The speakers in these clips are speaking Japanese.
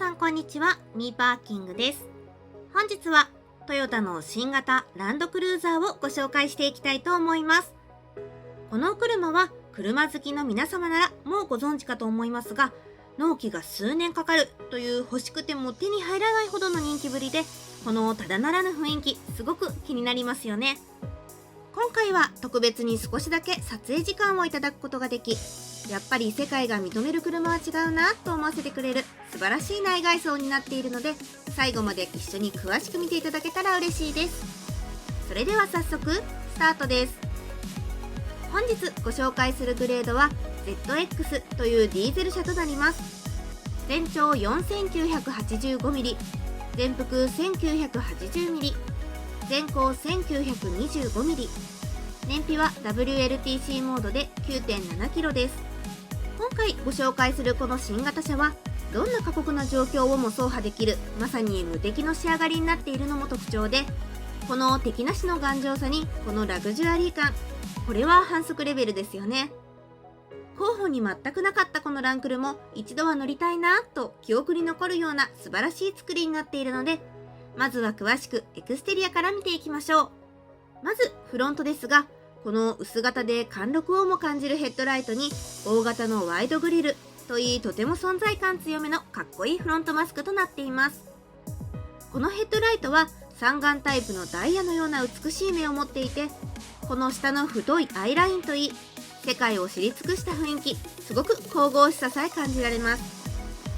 さんこんにちは、ミーパーキングです。本日はトヨタの新型ランドクルーザーをご紹介していきたいと思います。この車は車好きの皆様ならもうご存知かと思いますが、納期が数年かかるという欲しくても手に入らないほどの人気ぶりで、このただならぬ雰囲気すごく気になりますよね。今回は特別に少しだけ撮影時間をいただくことができ、やっぱり世界が認める車は違うなと思わせてくれる素晴らしい内外装になっているので、最後まで一緒に詳しく見ていただけたら嬉しいです。それでは早速スタートです。本日ご紹介するグレードは ZX というディーゼル車となります。全長 4985mm、 全幅 1980mm、 全高 1925mm、 燃費は WLTC モードで 9.7kg です。今回ご紹介するこの新型車はどんな過酷な状況をも走破できる、まさに無敵の仕上がりになっているのも特徴で、この敵なしの頑丈さにこのラグジュアリー感、これは反則レベルですよね。候補に全くなかったこのランクルも一度は乗りたいなと記憶に残るような素晴らしい作りになっているので、まずは詳しくエクステリアから見ていきましょう。まずフロントですが、この薄型で貫禄をも感じるヘッドライトに大型のワイドグリルといい、とても存在感強めのかっこいいフロントマスクとなっています。このヘッドライトは三眼タイプのダイヤのような美しい目を持っていて、この下の太いアイラインといい、世界を知り尽くした雰囲気、すごく神々しささえ感じられます。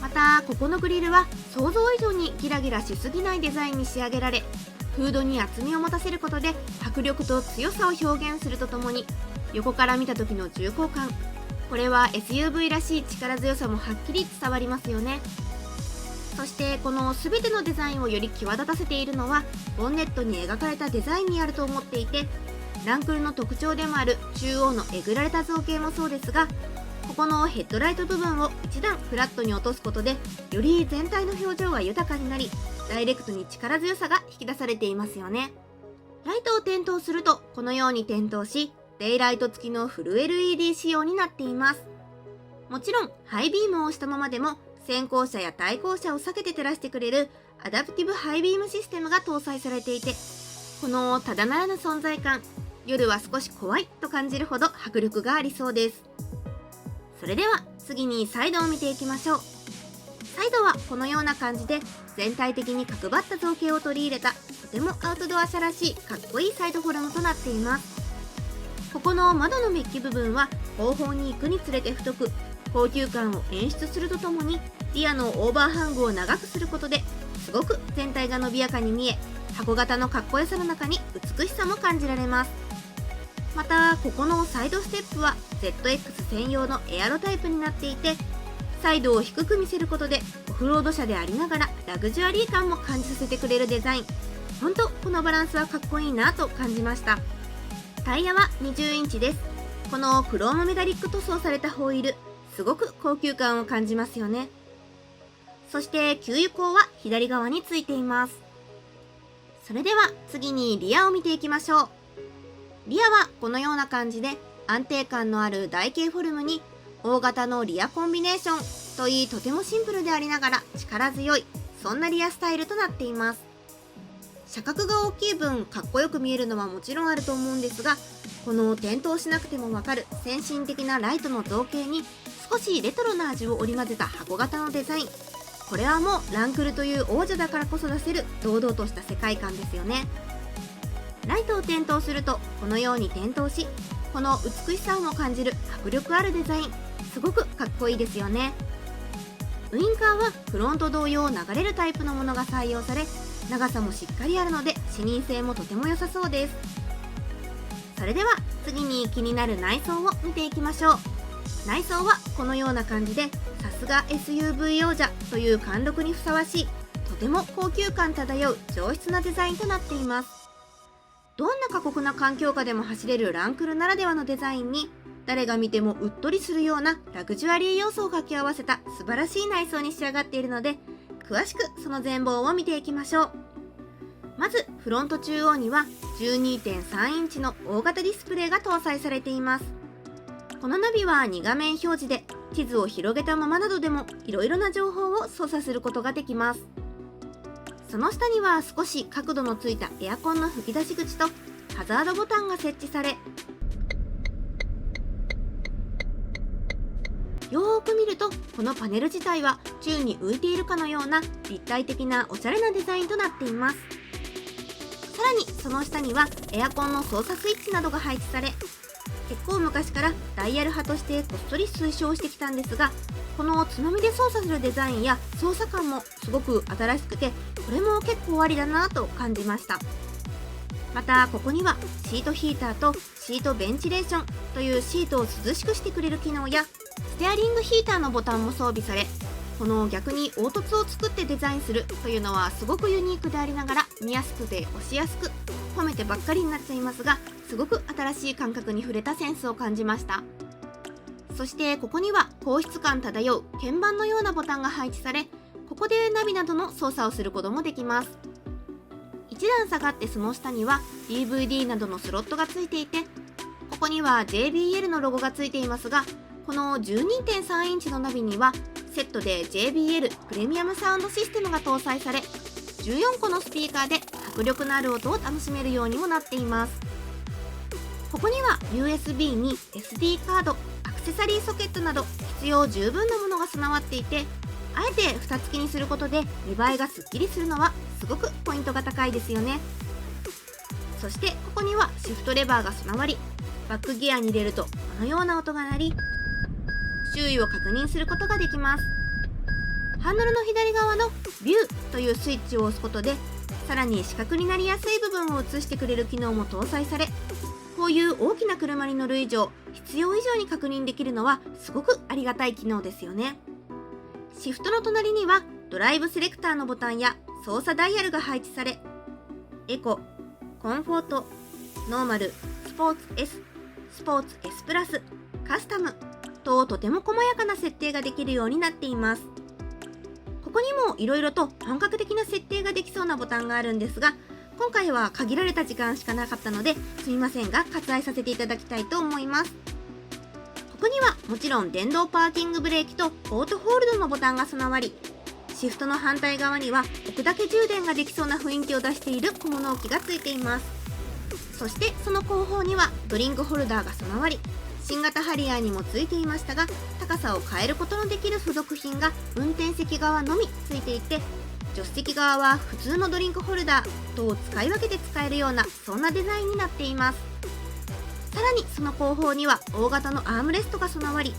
またここのグリルは想像以上にギラギラしすぎないデザインに仕上げられ、フードに厚みを持たせることで迫力と強さを表現するとともに、横から見た時の重厚感、これは SUV らしい力強さもはっきり伝わりますよね。そしてこの全てのデザインをより際立たせているのはボンネットに描かれたデザインにあると思っていて、ランクルの特徴でもある中央のえぐられた造形もそうですが、ここのヘッドライト部分を一段フラットに落とすことで、より全体の表情が豊かになり、ダイレクトに力強さが引き出されていますよね。ライトを点灯するとこのように点灯し、デイライト付きのフル LED 仕様になっています。もちろんハイビームを押したままでも先行車や対向車を避けて照らしてくれるアダプティブハイビームシステムが搭載されていて、このただならぬ存在感、夜は少し怖いと感じるほど迫力がありそうです。それでは次にサイドを見ていきましょう。サイドはこのような感じで全体的に角張った造形を取り入れた、とてもアウトドア車らしいかっこいいサイドフォルムとなっています。ここの窓のメッキ部分は後方に行くにつれて太く、高級感を演出するとともにリアのオーバーハングを長くすることですごく全体が伸びやかに見え、箱型のかっこよさの中に美しさも感じられます。またここのサイドステップは ZX 専用のエアロタイプになっていて、サイドを低く見せることでオフロード車でありながらラグジュアリー感も感じさせてくれるデザイン、ほんとこのバランスはかっこいいなと感じました。タイヤは20インチです。このクロームメタリック塗装されたホイール、すごく高級感を感じますよね。そして給油口は左側についています。それでは次にリアを見ていきましょう。リアはこのような感じで安定感のある台形フォルムに大型のリアコンビネーションといい、とてもシンプルでありながら力強い、そんなリアスタイルとなっています。車格が大きい分かっこよく見えるのはもちろんあると思うんですが、この点灯しなくてもわかる先進的なライトの造形に少しレトロな味を織り交ぜた箱型のデザイン、これはもうランクルという王者だからこそ出せる堂々とした世界観ですよね。ライトを点灯するとこのように点灯し、この美しさをも感じる迫力あるデザイン、すごくかっこいいですよね。ウインカーはフロント同様流れるタイプのものが採用され、長さもしっかりあるので視認性もとても良さそうです。それでは次に気になる内装を見ていきましょう。内装はこのような感じで、さすが SUV 王者という貫禄にふさわしい、とても高級感漂う上質なデザインとなっています。どんな過酷な環境下でも走れるランクルならではのデザインに、誰が見てもうっとりするようなラグジュアリー要素を掛け合わせた素晴らしい内装に仕上がっているので、詳しくその全貌を見ていきましょう。まずフロント中央には 12.3 インチの大型ディスプレイが搭載されています。このナビは2画面表示で地図を広げたままなどでもいろいろな情報を操作することができます。その下には少し角度のついたエアコンの吹き出し口とハザードボタンが設置され、よーく見るとこのパネル自体は宙に浮いているかのような立体的なおしゃれなデザインとなっています。さらにその下にはエアコンの操作スイッチなどが配置され、結構昔からダイヤル派としてこっそり推奨してきたんですが、このつまみで操作するデザインや操作感もすごく新しくて、これも結構ありだなと感じました。またここにはシートヒーターとシートベンチレーションというシートを涼しくしてくれる機能や、ステアリングヒーターのボタンも装備され、この逆に凹凸を作ってデザインするというのはすごくユニークでありながら、見やすくて押しやすく、褒めてばっかりになっちゃいますが、すごく新しい感覚に触れたセンスを感じました。そしてここには高質感漂う鍵盤のようなボタンが配置され、ここでナビなどの操作をすることもできます。一段下がってその下には DVD などのスロットがついていて、ここには JBL のロゴがついていますが、この 12.3 インチのナビにはセットで JBL プレミアムサウンドシステムが搭載され、14個のスピーカーで迫力のある音を楽しめるようにもなっています。ここには USB に SD カード、アクセサリーソケットなど必要十分なものが備わっていて、あえて蓋付きにすることで見栄えがすっきりするのはすごくポイントが高いですよね。そしてここにはシフトレバーが備わり、バックギアに入れるとこのような音が鳴り、周囲を確認することができます。ハンドルの左側のビューというスイッチを押すことで、さらに視覚になりやすい部分を映してくれる機能も搭載され、こういう大きな車に乗る以上、必要以上に確認できるのはすごくありがたい機能ですよね。シフトの隣にはドライブセレクターのボタンや操作ダイヤルが配置され、エコ、コンフォート、ノーマル、スポーツ S、スポーツ S プラス、カスタムととても細やかな設定ができるようになっています。ここにもいろいろと本格的な設定ができそうなボタンがあるんですが、今回は限られた時間しかなかったのですみませんが割愛させていただきたいと思います。ここにはもちろん電動パーキングブレーキとオートホールドのボタンが備わり、シフトの反対側には置くだけ充電ができそうな雰囲気を出している小物置きがついています。そしてその後方にはドリンクホルダーが備わり、新型ハリアーにもついていましたが、高さを変えることのできる付属品が運転席側のみついていて、助手席側は普通のドリンクホルダーと使い分けて使えるような、そんなデザインになっています。さらにその後方には大型のアームレストが備わり、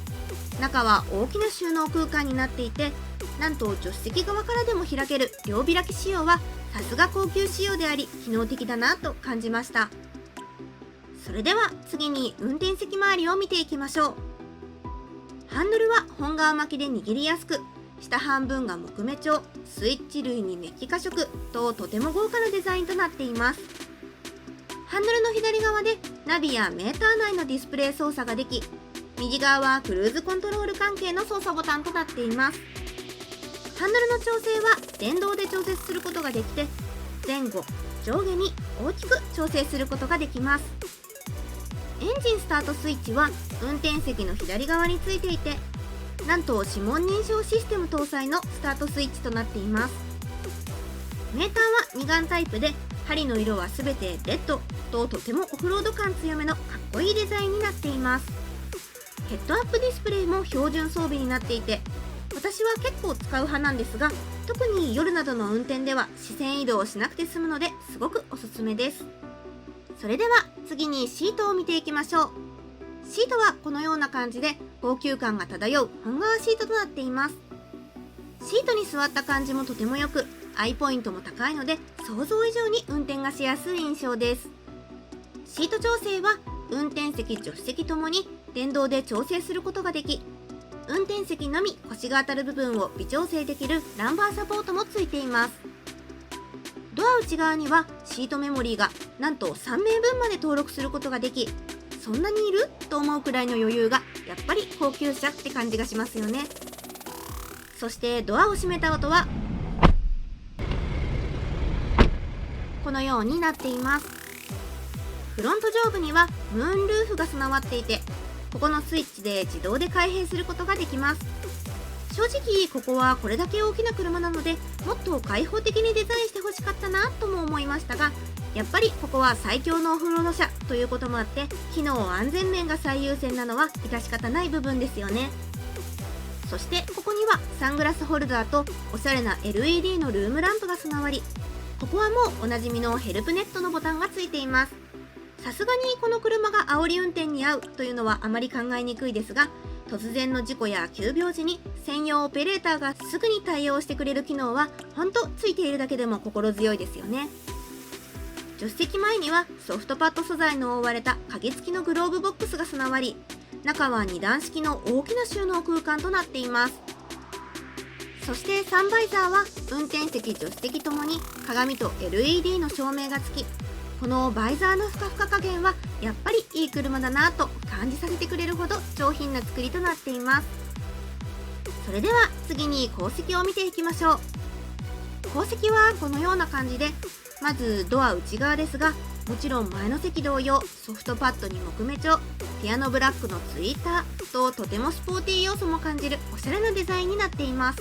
中は大きな収納空間になっていて、なんと助手席側からでも開ける両開き仕様はさすが高級仕様であり機能的だなと感じました。それでは次に運転席周りを見ていきましょう。ハンドルは本革巻きで握りやすく、下半分が木目調、スイッチ類にメッキ化色ととても豪華なデザインとなっています。ハンドルの左側でナビやメーター内のディスプレイ操作ができ、右側はクルーズコントロール関係の操作ボタンとなっています。ハンドルの調整は電動で調節することができて、前後、上下に大きく調整することができます。エンジンスタートスイッチは運転席の左側についていて、なんと指紋認証システム搭載のスタートスイッチとなっています。メーターは二眼タイプで、針の色は全てレッドととてもオフロード感強めのかっこいいデザインになっています。ヘッドアップディスプレイも標準装備になっていて、私は結構使う派なんですが、特に夜などの運転では視線移動をしなくて済むのですごくおすすめです。それでは次にシートを見ていきましょう。シートはこのような感じで高級感が漂う本革シートとなっています。シートに座った感じもとても良く、アイポイントも高いので想像以上に運転がしやすい印象です。シート調整は運転席助手席ともに電動で調整することができ、運転席のみ腰が当たる部分を微調整できるランバーサポートもついています。ドア内側にはシートメモリーがなんと3名分まで登録することができ、そんなにいると思うくらいの余裕がやっぱり高級車って感じがしますよね。そしてドアを閉めた音はこのようになっています。フロント上部にはムーンルーフが備わっていて、ここのスイッチで自動で開閉することができます。正直ここはこれだけ大きな車なのでもっと開放的にデザインしてほしかったなとも思いましたが、やっぱりここは最強のオフロード車ということもあって機能安全面が最優先なのは致し方ない部分ですよね。そしてここにはサングラスホルダーとおしゃれな LED のルームランプが備わり、ここはもうおなじみのヘルプネットのボタンがついています。さすがにこの車が煽り運転に合うというのはあまり考えにくいですが、突然の事故や急病時に専用オペレーターがすぐに対応してくれる機能は本当ついているだけでも心強いですよね。助手席前にはソフトパッド素材の覆われた鍵付きのグローブボックスが備わり、中は2段式の大きな収納空間となっています。そしてサンバイザーは運転席助手席ともに鏡と LED の照明が付き、このバイザーのふかふか加減はやっぱりいい車だなと感じさせてくれるほど上品な作りとなっています。それでは次に後席を見ていきましょう。後席はこのような感じで、まずドア内側ですが、もちろん前の席同様ソフトパッドに木目調、ピアノブラックのツイーターととてもスポーティー要素も感じるおしゃれなデザインになっています。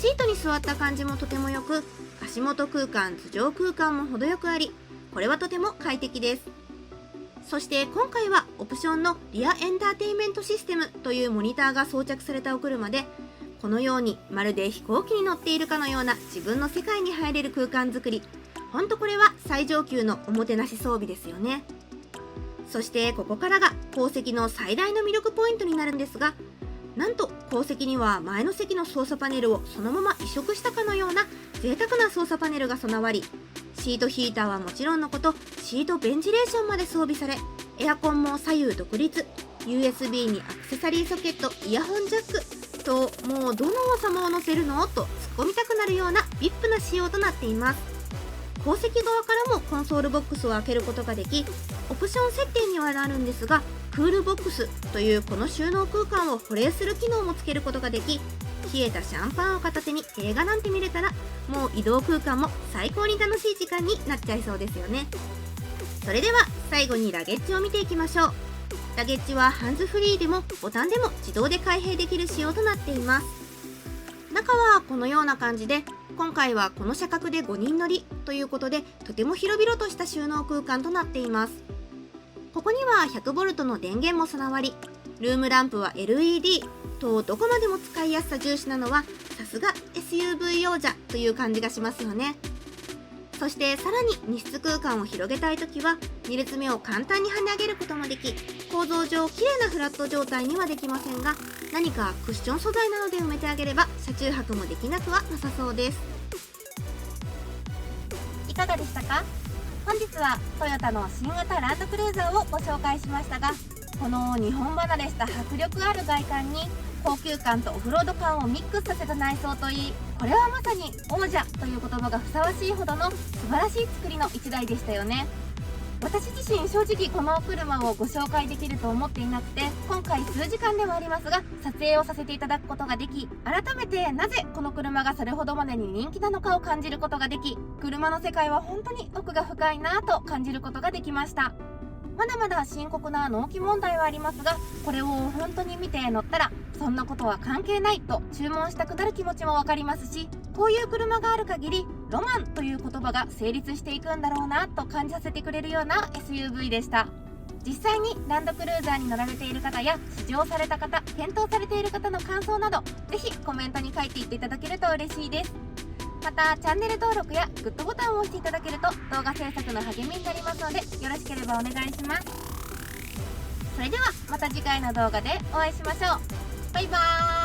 シートに座った感じもとてもよく、足元空間、頭上空間も程よくあり、これはとても快適です。そして今回はオプションのリアエンターテインメントシステムというモニターが装着されたお車で、このようにまるで飛行機に乗っているかのような自分の世界に入れる空間づくり、ほんとこれは最上級のおもてなし装備ですよね。そしてここからが後席の最大の魅力ポイントになるんですが、なんと後席には前の席の操作パネルをそのまま移植したかのような贅沢な操作パネルが備わり、シートヒーターはもちろんのこと、シートベンチレーションまで装備され、エアコンも左右独立、 USB にアクセサリーソケット、イヤホンジャックと、もうどの王様を乗せるのと突っ込みたくなるような VIP な仕様となっています。後席側からもコンソールボックスを開けることができ、オプション設定にはなるんですが、クールボックスというこの収納空間を保冷する機能もつけることができ、冷えたシャンパンを片手に映画なんて見れたら、もう移動空間も最高に楽しい時間になっちゃいそうですよね。それでは最後にラゲッジを見ていきましょう。ラゲッジはハンズフリーでもボタンでも自動で開閉できる仕様となっています。中はこのような感じで、今回はこの車格で5人乗りということで、とても広々とした収納空間となっています。ここには 100V の電源も備わり、ルームランプは LED と、どこまでも使いやすさ重視なのはさすが SUV 王者という感じがしますよね。そしてさらに荷室空間を広げたいときは2列目を簡単に跳ね上げることもでき、構造上綺麗なフラット状態にはできませんが、何かクッション素材などで埋めてあげれば車中泊もできなくはなさそうです。いかがでしたか？本日はトヨタの新型ランドクルーザーをご紹介しましたが、この日本離れした迫力ある外観に高級感とオフロード感をミックスさせた内装といい、これはまさに王者という言葉がふさわしいほどの素晴らしい作りの一台でしたよね。私自身正直この車をご紹介できると思っていなくて、今回数時間ではありますが撮影をさせていただくことができ、改めてなぜこの車がそれほどまでに人気なのかを感じることができ、車の世界は本当に奥が深いなぁと感じることができました。まだまだ深刻な納期問題はありますが、これを本当に見て乗ったらそんなことは関係ないと注文したくなる気持ちもわかりますし、こういう車がある限りロマンという言葉が成立していくんだろうなと感じさせてくれるような SUV でした。実際にランドクルーザーに乗られている方や試乗された方、検討されている方の感想など、ぜひコメントに書いていっていただけると嬉しいです。またチャンネル登録やグッドボタンを押していただけると動画制作の励みになりますので、よろしければお願いします。それではまた次回の動画でお会いしましょう。バイバーイ。